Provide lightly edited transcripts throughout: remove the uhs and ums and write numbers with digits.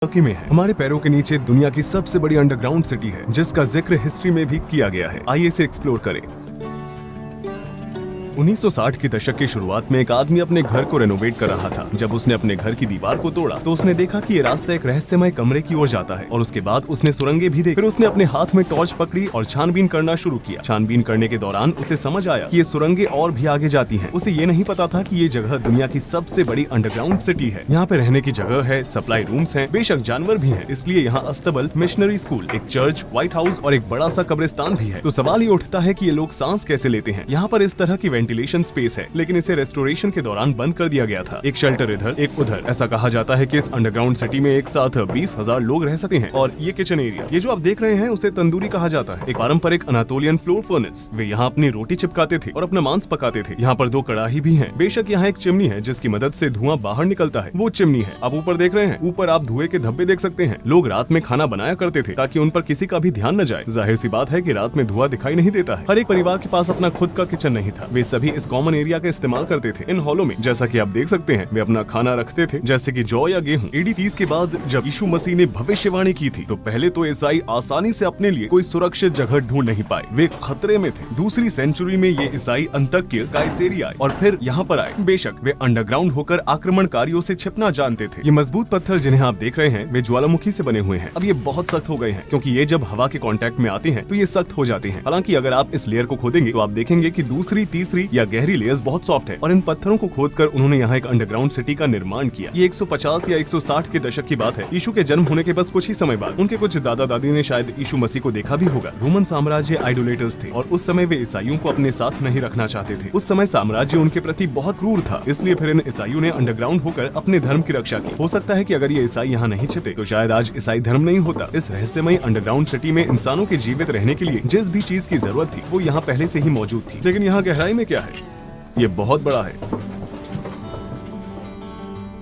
Turkey में है। हमारे पैरों के नीचे दुनिया की सबसे बड़ी अंडरग्राउंड सिटी है जिसका जिक्र हिस्ट्री में भी किया गया है। आइए इसे एक्सप्लोर करें। 1960 के दशक की शुरुआत में एक आदमी अपने घर को रेनोवेट कर रहा था। जब उसने अपने घर की दीवार को तोड़ा तो उसने देखा कि ये रास्ता एक रहस्यमय कमरे की ओर जाता है और उसके बाद उसने सुरंगें भी देखी। फिर उसने अपने हाथ में टॉर्च पकड़ी और छानबीन करना शुरू किया। छानबीन करने के दौरान उसे समझ आया कि ये सुरंगें और भी आगे जाती हैं। उसे ये नहीं पता था कि ये जगह दुनिया की सबसे बड़ी अंडरग्राउंड सिटी है। यहाँ पे रहने की जगह है, सप्लाई रूम्स हैं, बेशक जानवर भी हैं। इसलिए यहाँ अस्तबल, मिशनरी स्कूल, एक चर्च, व्हाइट हाउस और एक बड़ा सा कब्रिस्तान भी है। तो सवाल ये उठता है कि ये लोग सांस कैसे लेते हैं। यहाँ पर इस तरह की वेंटिलेशन स्पेस है, लेकिन इसे रेस्टोरेशन के दौरान बंद कर दिया गया था। एक शेल्टर इधर, एक उधर। ऐसा कहा जाता है कि इस अंडरग्राउंड सिटी में एक साथ 20,000 लोग रह सकते हैं। और ये किचन एरिया, ये जो आप देख रहे हैं, उसे तंदूरी कहा जाता है, एक पारंपरिक अनातोलियन फ्लोर फर्नेस। वे यहाँ अपनी रोटी चिपकाते थे और अपना मांस पकाते थे। यहाँ पर 2 कड़ाही भी हैं। बेशक यहाँ एक चिमनी है जिसकी मदद से धुआं बाहर निकलता है, वो चिमनी है। आप ऊपर देख रहे हैं, ऊपर आप धुएं के धब्बे देख सकते हैं। लोग रात में खाना बनाया करते थे ताकि उन पर किसी का भी ध्यान न जाए। जाहिर सी बात है कि रात में धुआं दिखाई नहीं देता है। हर एक परिवार के पास अपना खुद का किचन नहीं था। वे सभी इस कॉमन एरिया का इस्तेमाल करते थे। इन हॉलों में जैसा कि आप देख सकते हैं, वे अपना खाना रखते थे, जैसे कि जौ या गेहूं। AD 30 के बाद जब यीशु मसीह ने भविष्यवाणी की थी तो पहले तो ईसाई आसानी से अपने लिए कोई सुरक्षित जगह ढूंढ नहीं पाए। वे खतरे में थे। दूसरी सेंचुरी में ये ईसाई अंतकिया काइसेरिया आए और फिर यहाँ पर आए। बेशक वे अंडरग्राउंड होकर आक्रमणकारियों से छिपना जानते थे। ये मजबूत पत्थर जिन्हें आप देख रहे हैं, वे ज्वालामुखी से बने हुए हैं। अब ये बहुत सख्त हो गए हैं क्योंकि ये जब हवा के कांटेक्ट में आते हैं तो ये सख्त हो जाते हैं। हालांकि अगर आप इस लेयर को खोदेंगे तो आप देखेंगे कि दूसरी, तीसरी या गहरी लेयर्स बहुत सॉफ्ट है और इन पत्थरों को खोदकर उन्होंने यहाँ एक अंडरग्राउंड सिटी का निर्माण किया। ये 150 या 160 के दशक की बात है। यीशु के जन्म होने के बस कुछ ही समय बाद उनके कुछ दादा दादी ने शायद यीशु मसीह को देखा भी होगा। रोमन साम्राज्य आइडोलेटर्स थे और उस समय वे ईसाइयों को अपने साथ नहीं रखना चाहते थे। उस समय साम्राज्य उनके प्रति बहुत क्रूर था, इसलिए फिर इन ईसाइयों ने अंडरग्राउंड होकर अपने धर्म की रक्षा की। हो सकता है कि अगर ये ईसाई यहाँ नहीं छिपते तो शायद आज ईसाई धर्म नहीं होता। इस रहस्यमयी अंडरग्राउंड सिटी में इंसानों के जीवित रहने के लिए जिस भी चीज की जरूरत थी वो यहाँ पहले से ही मौजूद थी। लेकिन यहाँ गहराई में क्या है? ये बहुत बड़ा है।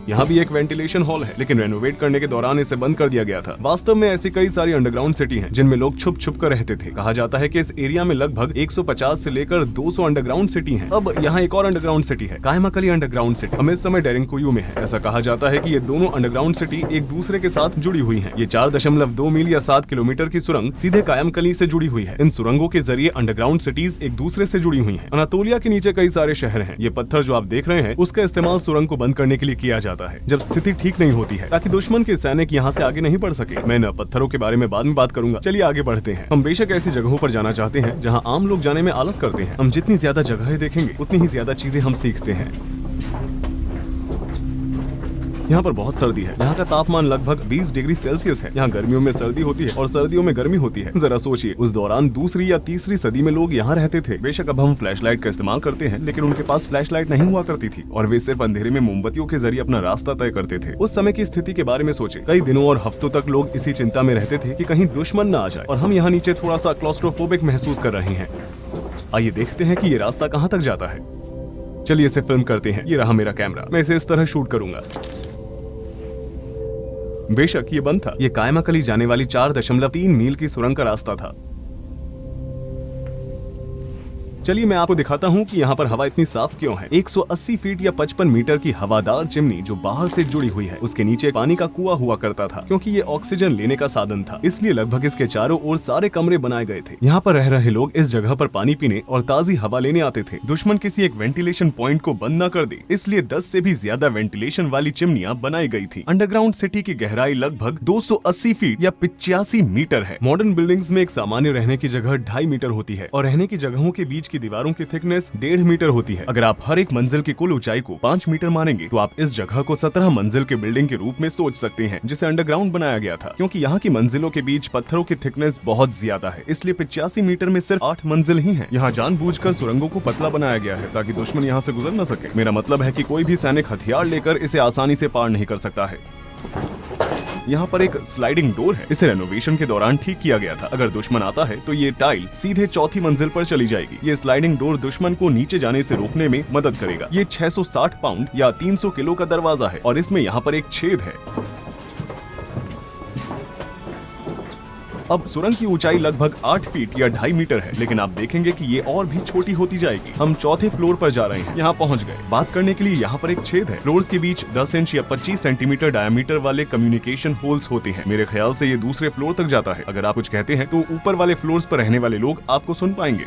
यहाँ भी एक वेंटिलेशन हॉल है, लेकिन रेनोवेट करने के दौरान इसे बंद कर दिया गया था। वास्तव में ऐसी कई सारी अंडरग्राउंड सिटी हैं जिनमें लोग छुप छुप कर रहते थे। कहा जाता है कि इस एरिया में लगभग 150 से लेकर 200 अंडरग्राउंड सिटी हैं। अब यहाँ एक और अंडरग्राउंड सिटी है, कायमाकली अंडरग्राउंड सिटी। हम इस समय डेरिंगकुयू में है। ऐसा कहा जाता है कि ये दोनों अंडरग्राउंड सिटी एक दूसरे के साथ जुड़ी हुई है। ये 4.2 मील या 7 किलोमीटर की सुरंग सीधे कायमकली से जुड़ी हुई है। इन सुरंगों के जरिए अंडरग्राउंड सिटीज एक दूसरे से जुड़ी हुई है। अनातोलिया के नीचे कई सारे शहर हैं। ये पत्थर जो आप देख रहे हैं, उसका इस्तेमाल सुरंग को बंद करने के लिए किया जाता है जब स्थिति ठीक नहीं होती है, ताकि दुश्मन के सैनिक यहाँ से आगे नहीं बढ़ सके। मैं इन पत्थरों के बारे में बाद में बात करूंगा। चलिए आगे बढ़ते हैं। हम बेशक ऐसी जगहों पर जाना चाहते हैं जहाँ आम लोग जाने में आलस करते हैं। हम जितनी ज्यादा जगहें देखेंगे उतनी ही ज्यादा चीजें हम सीखते हैं। यहाँ पर बहुत सर्दी है। यहाँ का तापमान लगभग 20 डिग्री सेल्सियस है। यहाँ गर्मियों में सर्दी होती है और सर्दियों में गर्मी होती है। जरा सोचिए, उस दौरान दूसरी या तीसरी सदी में लोग यहाँ रहते थे। बेशक अब हम फ्लैशलाइट का इस्तेमाल करते हैं, लेकिन उनके पास फ्लैशलाइट नहीं हुआ करती थी और वे सिर्फ अंधेरे में मोमबत्तियों के जरिए अपना रास्ता तय करते थे। उस समय की स्थिति के बारे में सोचे। कई दिनों और हफ्तों तक लोग इसी चिंता में रहते थे कि कहीं दुश्मन न आ जाए। और हम यहाँ नीचे थोड़ा सा क्लॉस्ट्रोफोबिक महसूस कर रहे हैं। आइए देखते हैं कि ये रास्ता कहाँ तक जाता है। चलिए इसे फिल्म करते हैं। ये रहा मेरा कैमरा। मैं इसे इस तरह शूट करूंगा। बेशक ये बंद था। ये कायमाकली जाने वाली 4.3 मील की सुरंग का रास्ता था। चलिए मैं आपको दिखाता हूँ कि यहाँ पर हवा इतनी साफ क्यों है। 180 फीट या 55 मीटर की हवादार चिमनी जो बाहर से जुड़ी हुई है, उसके नीचे पानी का कुआं हुआ करता था। क्योंकि ये ऑक्सीजन लेने का साधन था, इसलिए लगभग इसके चारों ओर सारे कमरे बनाए गए थे। यहाँ पर रह रहे लोग इस जगह पर पानी पीने और ताजी हवा लेने आते थे। दुश्मन किसी एक वेंटिलेशन पॉइंट को बंद न कर दे, इसलिए 10 से भी ज्यादा वेंटिलेशन वाली चिमनियां बनाई गई थी। अंडरग्राउंड सिटी की गहराई लगभग 280 फीट या 85 मीटर है। मॉडर्न बिल्डिंग्स में एक सामान्य रहने की जगह 2.5 मीटर होती है और रहने की जगहों के बीच की दीवारों की थिकनेस 1.5 मीटर होती है। अगर आप हर एक मंजिल की कुल ऊंचाई को 5 मीटर मानेंगे तो आप इस जगह को 17 मंजिल के बिल्डिंग के रूप में सोच सकते हैं, जिसे अंडरग्राउंड बनाया गया था। क्योंकि यहाँ की मंजिलों के बीच पत्थरों की थिकनेस बहुत ज्यादा है, इसलिए 85 मीटर में सिर्फ 8 मंजिल ही हैं। यहाँ जानबूझकर सुरंगों को पतला बनाया गया है ताकि दुश्मन यहाँ से गुजर न सके। मेरा मतलब है कि कोई भी सैनिक हथियार लेकर इसे आसानी से पार नहीं कर सकता है। यहाँ पर एक स्लाइडिंग डोर है। इसे रेनोवेशन के दौरान ठीक किया गया था। अगर दुश्मन आता है तो ये टाइल सीधे चौथी मंजिल पर चली जाएगी। ये स्लाइडिंग डोर दुश्मन को नीचे जाने से रोकने में मदद करेगा। ये 660 पाउंड या 300 किलो का दरवाजा है और इसमें यहाँ पर एक छेद है। अब सुरंग की ऊंचाई लगभग 8 फीट या 2.5 मीटर है, लेकिन आप देखेंगे कि ये और भी छोटी होती जाएगी। हम चौथे फ्लोर पर जा रहे हैं, यहाँ पहुँच गए। बात करने के लिए यहाँ पर एक छेद है। फ्लोर्स के बीच 10 इंच या 25 सेंटीमीटर डायमीटर वाले कम्युनिकेशन होल्स होते हैं। मेरे ख्याल से ये दूसरे फ्लोर तक जाता है। अगर आप कुछ कहते हैं तो ऊपर वाले फ्लोर्स पर रहने वाले लोग आपको सुन पाएंगे।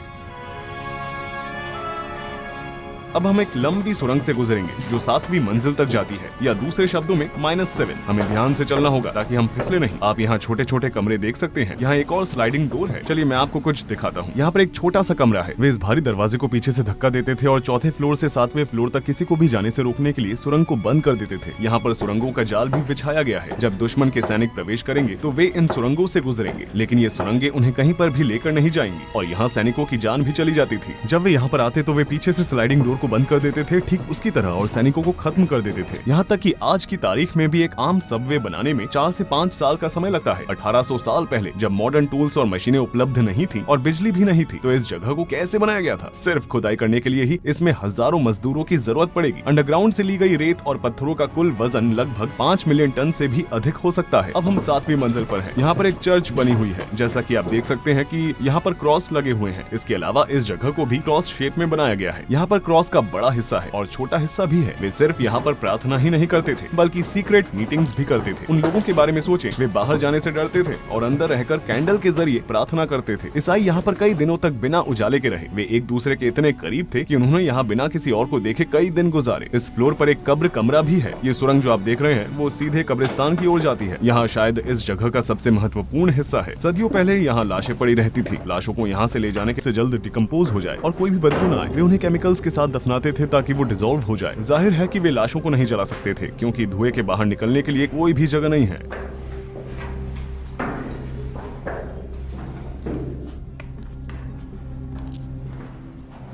अब हम एक लंबी सुरंग से गुजरेंगे जो 7वीं मंजिल तक जाती है, या दूसरे शब्दों में -7। हमें ध्यान से चलना होगा ताकि हम फिसले नहीं। आप यहाँ छोटे छोटे कमरे देख सकते हैं। यहाँ एक और स्लाइडिंग डोर है। चलिए मैं आपको कुछ दिखाता हूँ। यहाँ पर एक छोटा सा कमरा है। वे इस भारी दरवाजे को पीछे से धक्का देते थे और चौथे फ्लोर से 7वें फ्लोर तक किसी को भी जाने से रोकने के लिए सुरंग को बंद कर देते थे। यहाँ पर सुरंगों का जाल भी बिछाया गया है। जब दुश्मन के सैनिक प्रवेश करेंगे तो वे इन सुरंगों से गुजरेंगे, लेकिन ये सुरंगें उन्हें कहीं पर भी लेकर नहीं जाएंगी और यहाँ सैनिकों की जान भी चली जाती थी। जब वे यहाँ पर आते तो वे पीछे से स्लाइडिंग डोर को बंद कर देते थे ठीक उसकी तरह और सैनिकों को खत्म कर देते थे। यहाँ तक कि आज की तारीख में भी एक आम सबवे बनाने में 4 से 5 साल का समय लगता है। 1800 साल पहले जब मॉडर्न टूल्स और मशीनें उपलब्ध नहीं थी और बिजली भी नहीं थी, तो इस जगह को कैसे बनाया गया था? सिर्फ खुदाई करने के लिए ही इसमें हजारों मजदूरों की जरूरत पड़ेगी। अंडरग्राउंड से ली गई रेत और पत्थरों का कुल वजन लगभग 5 मिलियन टन से भी अधिक हो सकता है। अब हम 7वीं मंजिल पर हैं। यहाँ पर एक चर्च बनी हुई है। जैसा कि आप देख सकते हैं कि यहाँ पर क्रॉस लगे हुए हैं। इसके अलावा इस जगह को भी क्रॉस शेप में बनाया गया है। यहाँ पर क्रॉस का बड़ा हिस्सा है और छोटा हिस्सा भी है। वे सिर्फ यहाँ पर प्रार्थना ही नहीं करते थे, बल्कि सीक्रेट मीटिंग्स भी करते थे। उन लोगों के बारे में सोचें, वे बाहर जाने से डरते थे और अंदर रहकर कैंडल के जरिए प्रार्थना करते थे। ईसाई यहाँ पर कई दिनों तक बिना उजाले के रहे। वे एक दूसरे के इतने करीब थे कि उन्होंने यहाँ बिना किसी और को देखे कई दिन गुजारे। इस फ्लोर पर एक कब्र कमरा भी है। ये सुरंग जो आप देख रहे हैं वो सीधे कब्रिस्तान की ओर जाती है। यहाँ शायद इस जगह का सबसे महत्वपूर्ण हिस्सा है। सदियों पहले यहाँ लाशें पड़ी रहती थी। लाशों को यहाँ से ले जाने से जल्द डिकम्पोज हो जाए और कोई भी बदबू न आए। वे उन्हें केमिकल्स के साथ दफनाते थे ताकि वो डिसॉल्व हो जाए। जाहिर है कि वे लाशों को नहीं जला सकते थे क्योंकि धुएं के बाहर निकलने के लिए कोई भी जगह नहीं है।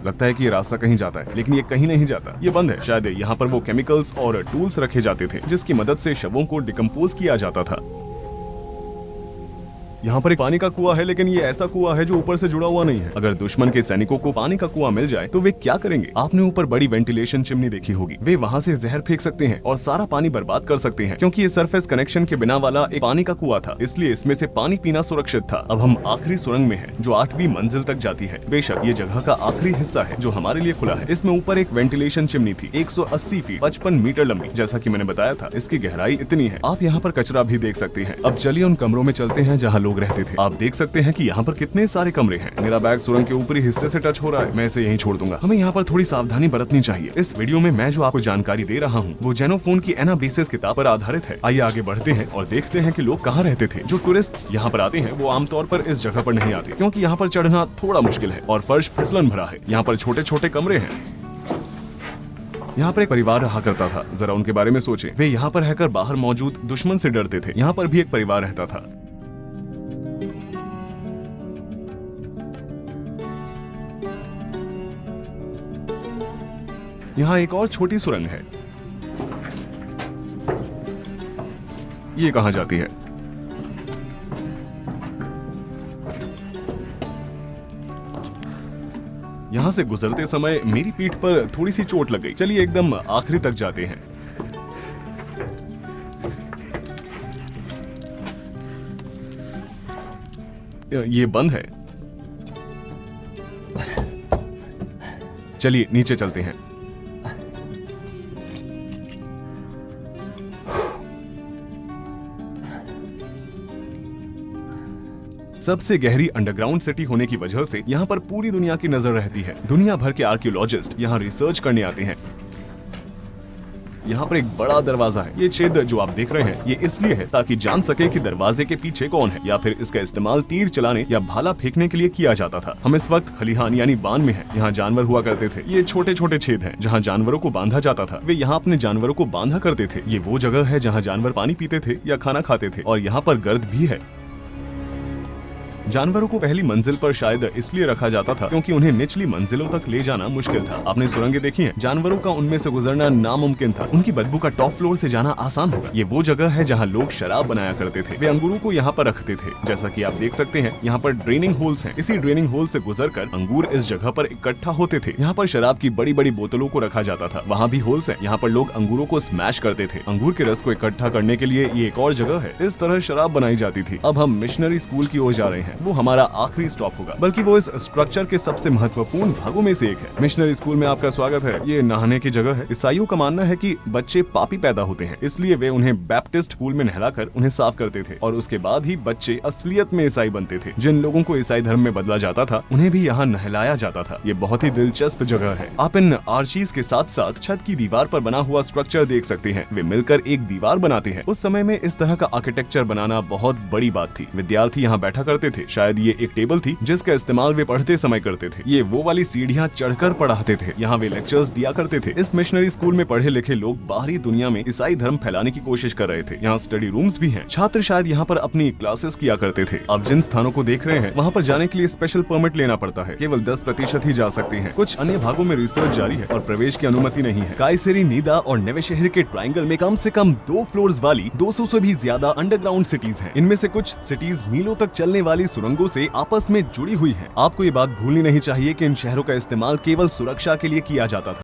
लगता है कि ये रास्ता कहीं जाता है, लेकिन ये कहीं नहीं जाता। ये बंद है। शायद यहाँ पर वो केमिकल्स और टूल्स रखे जाते थे जिसकी मदद से शवों को डिकम्पोज किया जाता था। यहाँ पर एक पानी का कुआं है, लेकिन ये ऐसा कुआं है जो ऊपर से जुड़ा हुआ नहीं है। अगर दुश्मन के सैनिकों को पानी का कुआं मिल जाए तो वे क्या करेंगे? आपने ऊपर बड़ी वेंटिलेशन चिमनी देखी होगी। वे वहाँ से जहर फेंक सकते हैं और सारा पानी बर्बाद कर सकते हैं, क्योंकि ये सरफेस कनेक्शन के बिना वाला एक पानी का कुआं था, इसलिए इसमें से पानी पीना सुरक्षित था। अब हम आखिरी सुरंग में हैं, जो 8वीं मंजिल तक जाती है। बेशक ये जगह का आखिरी हिस्सा है जो हमारे लिए खुला है। इसमें ऊपर एक वेंटिलेशन चिमनी थी, 180 फीट 55 मीटर लंबी। जैसा कि मैंने बताया था, इसकी गहराई इतनी है। आप यहाँ पर कचरा भी देख सकते हैं। अब चलिए उन कमरों में चलते हैं जहाँ लोग रहते थे। आप देख सकते हैं कि यहाँ पर कितने सारे कमरे हैं। मेरा बैग सुरंग के ऊपरी हिस्से से टच हो रहा है। मैं इसे यहीं छोड़ दूंगा। हमें यहाँ पर थोड़ी सावधानी बरतनी चाहिए। इस वीडियो में मैं जो आपको जानकारी दे रहा हूँ वो जेनोफोन की एनाबेसिस किताब पर आधारित है। आइए आगे बढ़ते हैं और देखते हैं कि लोग कहाँ रहते थे। जो टूरिस्ट यहाँ पर आते हैं वो आमतौर पर इस जगह पर नहीं आते, क्योंकि यहाँ पर चढ़ना थोड़ा मुश्किल है और फर्श फिसलन भरा है। यहाँ पर छोटे छोटे कमरे हैं। यहाँ पर एक परिवार रहा करता था। जरा उनके बारे में सोचें। वे यहाँ पर रहकर बाहर मौजूद दुश्मन से डरते थे। यहाँ पर भी एक परिवार रहता था। यहाँ एक और छोटी सुरंग है। ये कहाँ जाती है? यहाँ से गुजरते समय मेरी पीठ पर थोड़ी सी चोट लग गई। चलिए एकदम आखिरी तक जाते हैं। ये बंद है। चलिए नीचे चलते हैं। सबसे गहरी अंडरग्राउंड सिटी होने की वजह से यहाँ पर पूरी दुनिया की नजर रहती है। दुनिया भर के आर्कियोलॉजिस्ट यहाँ रिसर्च करने आते हैं। यहाँ पर एक बड़ा दरवाजा है। ये छेद जो आप देख रहे हैं ये इसलिए है ताकि जान सके कि दरवाजे के पीछे कौन है, या फिर इसका इस्तेमाल तीर चलाने या भाला फेंकने के लिए किया जाता था। हम इस वक्त खलिहान यानी बान में हैं। यहाँ जानवर हुआ करते थे। ये छोटे छोटे छेद हैं जहाँ जानवरों को बांधा जाता था। वे यहाँ अपने जानवरों को बांधा करते थे। ये वो जगह है जहाँ जानवर पानी पीते थे या खाना खाते थे, और यहाँ पर गर्द भी है। जानवरों को पहली मंजिल पर शायद इसलिए रखा जाता था क्योंकि उन्हें निचली मंजिलों तक ले जाना मुश्किल था। आपने सुरंगें देखी हैं? जानवरों का उनमें से गुजरना नामुमकिन था। उनकी बदबू का टॉप फ्लोर से जाना आसान होगा। ये वो जगह है जहाँ लोग शराब बनाया करते थे। वे अंगूरों को यहाँ पर रखते थे। जैसा कि आप देख सकते हैं, यहाँ पर ड्रेनिंग होल्स हैं। इसी ड्रेनिंग होल से गुजरकर अंगूर इस जगह पर इकट्ठा होते थे। यहाँ पर शराब की बड़ी बड़ी बोतलों को रखा जाता था। वहाँ भी होल्स हैं। यहाँ पर लोग अंगूरों को स्मैश करते थे। अंगूर के रस को इकट्ठा करने के लिए ये एक और जगह है। इस तरह शराब बनाई जाती थी। अब हम मिशनरी स्कूल की ओर जा रहे हैं। वो हमारा आखिरी स्टॉप होगा, बल्कि वो इस स्ट्रक्चर के सबसे महत्वपूर्ण भागों में से एक है। मिशनरी स्कूल में आपका स्वागत है। ये नहाने की जगह है। ईसाइयों का मानना है कि बच्चे पापी पैदा होते हैं, इसलिए वे उन्हें बैप्टिस्ट पूल में नहलाकर उन्हें साफ करते थे और उसके बाद ही बच्चे असलियत में ईसाई बनते थे। जिन लोगों को ईसाई धर्म में बदला जाता था उन्हें भी यहाँ नहलाया जाता था। ये बहुत ही दिलचस्प जगह है। आप इन आर्चीज के साथ साथ छत की दीवार पर बना हुआ स्ट्रक्चर देख सकते हैं। वे मिलकर एक दीवार बनाते हैं। उस समय में इस तरह का आर्किटेक्चर बनाना बहुत बड़ी बात थी। विद्यार्थी यहाँ बैठा करते थे। शायद ये एक टेबल थी जिसका इस्तेमाल वे पढ़ते समय करते थे। ये वो वाली सीढ़ियाँ चढ़कर पढ़ाते थे। यहाँ वे लेक्चर्स दिया करते थे। इस मिशनरी स्कूल में पढ़े लिखे लोग बाहरी दुनिया में ईसाई धर्म फैलाने की कोशिश कर रहे थे। यहाँ स्टडी रूम्स भी हैं। छात्र शायद यहाँ पर अपनी क्लासेस किया करते थे। अब जिन स्थानों को देख रहे हैं वहाँ पर जाने के लिए स्पेशल परमिट लेना पड़ता है। केवल 10% ही जा सकते हैं। कुछ अन्य भागों में रिसर्च जारी है और प्रवेश की अनुमति नहीं है। कायसेरी, नीदा और नवे शहर के ट्रायंगल में कम से कम 2 फ्लोर्स वाली 200 से भी ज्यादा अंडरग्राउंड सिटीज हैं। इनमें से कुछ सिटीज मीलों तक चलने वाली सुरंगों से आपस में जुड़ी हुई हैं। आपको ये बात भूलनी नहीं चाहिए कि इन शहरों का इस्तेमाल केवल सुरक्षा के लिए किया जाता था।